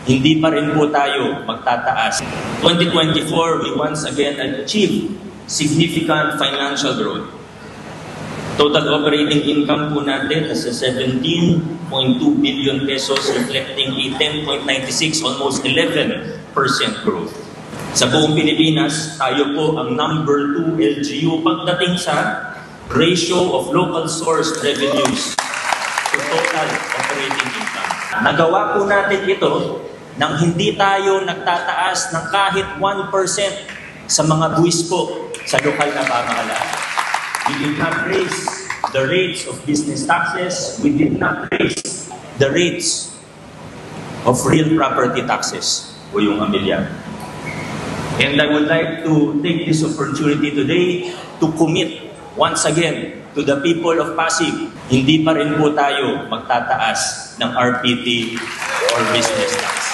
hindi pa rin po tayo magtataas. 2024, we once again achieved significant financial growth. Total operating income po natin nasa 17.2 billion pesos, reflecting a 10.96, almost 11% growth. Sa buong Pilipinas, tayo po ang number 2 LGU pagdating sa ratio of local source revenues to total operating income. Nagawa po natin ito nang hindi tayo nagtataas ng kahit 1% sa mga buwis po sa lokal na pamahalaan. We did not raise the rates of business taxes. We did not raise the rates of real property taxes o yung amilyar. And I would like to take this opportunity today to commit once again to the people of Pasig. Hindi pa rin po tayo magtataas ng RPT or business tax.